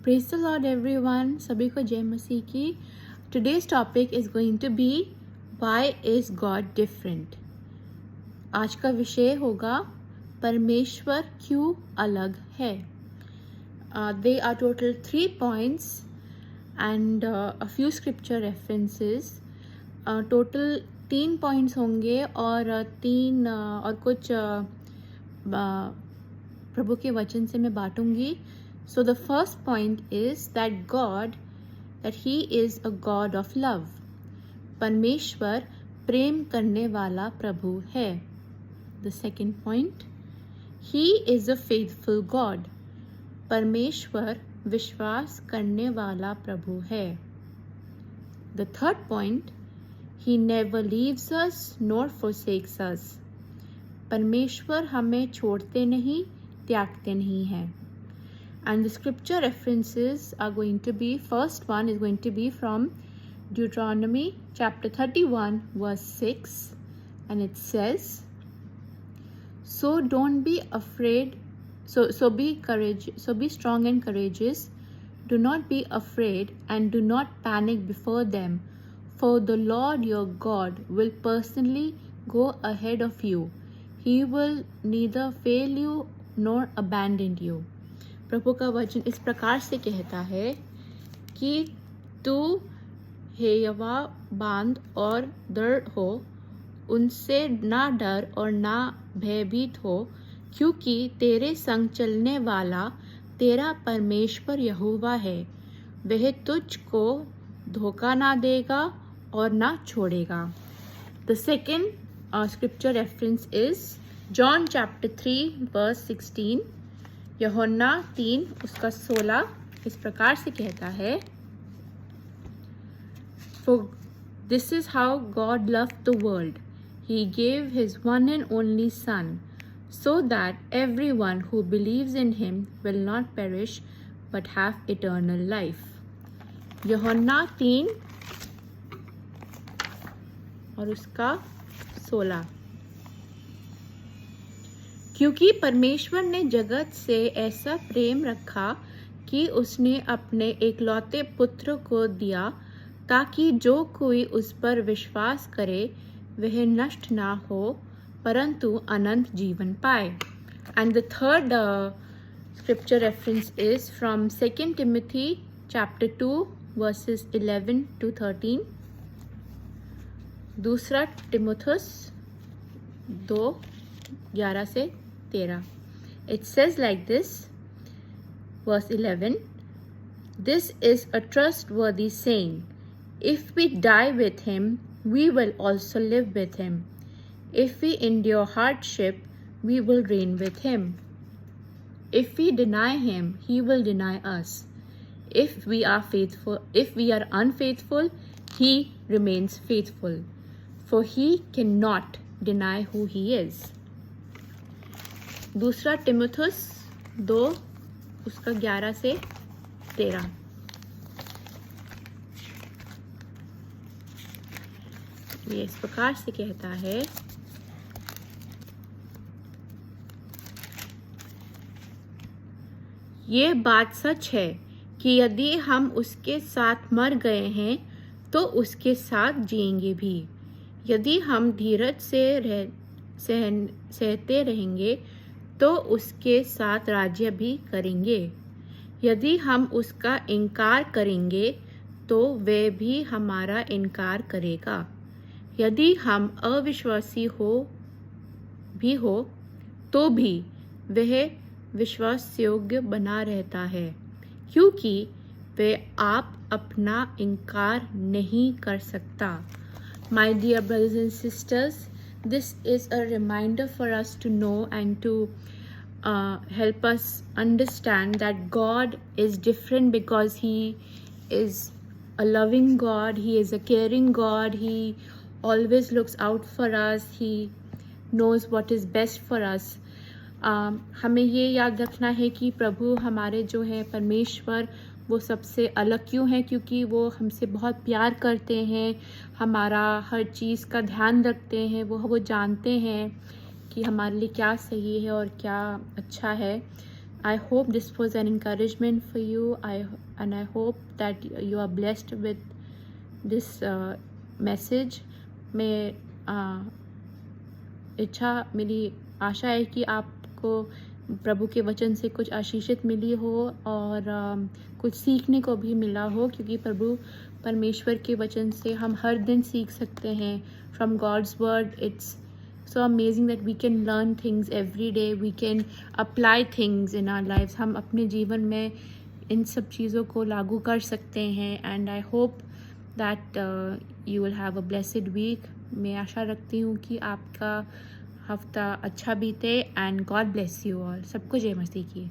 Praise the Lord everyone, सभी को जय मसीह की। Today's topic is going to be why is God different. आज का विषय होगा परमेश्वर क्यों अलग है। They are total 3 points and a few scripture references. Total 3 points होंगे और और कुछ प्रभु के वचन से मैं बांटूंगी। So the first point is that he is a God of love. परमेश्वर प्रेम करने वाला प्रभु है। The second point, he is a faithful God. परमेश्वर विश्वास करने वाला प्रभु है। The third point, he never leaves us nor forsakes us. परमेश्वर हमें छोड़ते नहीं, त्यागते नहीं हैं। And the scripture references are going to be, first one is going to be from Deuteronomy chapter 31 verse 6, and it says, so don't be afraid, so be strong and courageous, do not be afraid and do not panic before them, for the Lord your God will personally go ahead of you. He will neither fail you nor abandon you. प्रभु का वचन इस प्रकार से कहता है कि तू हेयवा बांध और दृढ़ हो, उनसे ना डर और ना भयभीत हो, क्योंकि तेरे संग चलने वाला तेरा परमेश्वर यहोवा है। वह तुझको धोखा ना देगा और ना छोड़ेगा। The second scripture reference is John chapter 3 verse 16। Yuhanna 3 उसका 16 इस प्रकार से कहता है, For this is how God loved the world. He gave his one and only Son, so that everyone who believes in him will not perish but have eternal life. यूहन्ना 3 और उसका 16। क्योंकि परमेश्वर ने जगत से ऐसा प्रेम रखा कि उसने अपने एकलौते पुत्र को दिया, ताकि जो कोई उस पर विश्वास करे वह नष्ट ना हो परंतु अनंत जीवन पाए। And the third scripture reference is from 2 Timothy chapter 2 verses 11 to 13। दूसरा तिमुथियुस 2:11 से 13। It says like this, verse 11, this is a trustworthy saying, if we die with him, we will also live with him. If we endure hardship, we will reign with him. If we deny him, he will deny us. If we are unfaithful, he remains faithful, for he cannot deny who he is. दूसरा तिमुथियुस 2 उसका 11 से 13। ये इस प्रकार से कहता है, ये बात सच है कि यदि हम उसके साथ मर गए हैं तो उसके साथ जिएंगे भी। यदि हम धीरज से सहते रहेंगे तो उसके साथ राज्य भी करेंगे। यदि हम उसका इनकार करेंगे तो वह भी हमारा इनकार करेगा। यदि हम अविश्वासी हो तो भी वह विश्वासयोग्य बना रहता है, क्योंकि वह आप अपना इनकार नहीं कर सकता। My dear brothers and sisters, this is a reminder for us to know and to help us understand that God is different because he is a loving God, he is a caring God, he always looks out for us, he knows what is best for us. हमें ये याद रखना है कि प्रभु हमारे जो हैं परमेश्वर वो सबसे अलग क्यों हैं, क्योंकि वो हमसे बहुत प्यार करते हैं, हमारा हर चीज़ का ध्यान रखते हैं। वो जानते हैं कि हमारे लिए क्या सही है और क्या अच्छा है। I hope this was an encouragement for you. And I hope that you are blessed with this message. मेरी आशा है कि आपको प्रभु के वचन से कुछ आशीषित मिली हो और कुछ सीखने को भी मिला हो, क्योंकि प्रभु परमेश्वर के वचन से हम हर दिन सीख सकते हैं. From God's word it's so amazing that we can learn things every day. We can apply things in our lives. हम अपने जीवन में इन सब चीज़ों को लागू कर सकते हैं. And I hope that you will have a blessed week. मैं आशा रखती हूँ कि आपका हफ्ता अच्छा बीते. And God bless you all. सबको जय मसीह की.